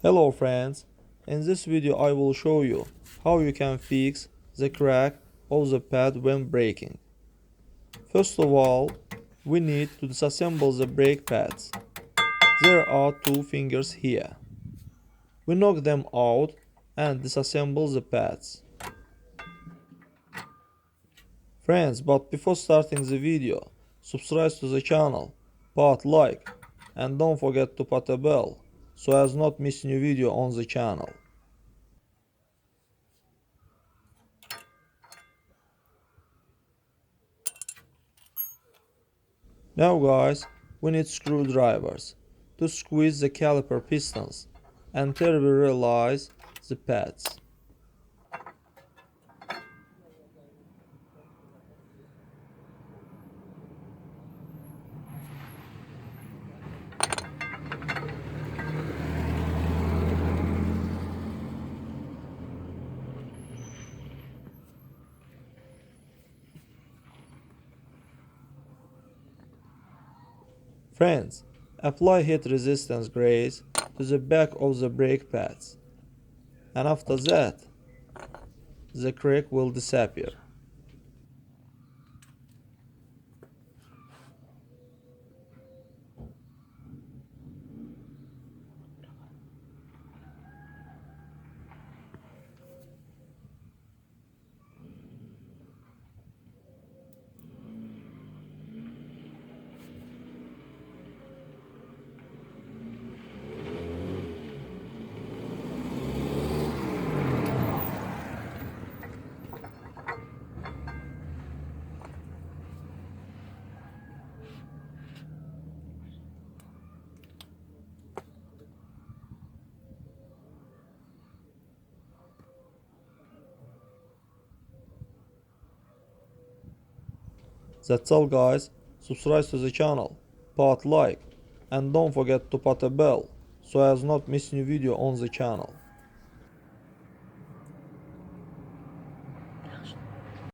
Hello friends, in this video I will show you how you can fix the crack of the pad when braking. First of all, we need to disassemble the brake pads. There are two fingers here. We knock them out and disassemble the pads. Friends, but before starting the video, subscribe to the channel, put like, and don't forget to put a bell so as not miss new video on the channel. Now guys, we need screwdrivers to squeeze the caliper pistons until we realize the pads. Friends, apply heat resistance grease to the back of the brake pads, and after that, the creak will disappear. That's all guys, subscribe to the channel, put like, and don't forget to put a bell so as not miss new video on the channel.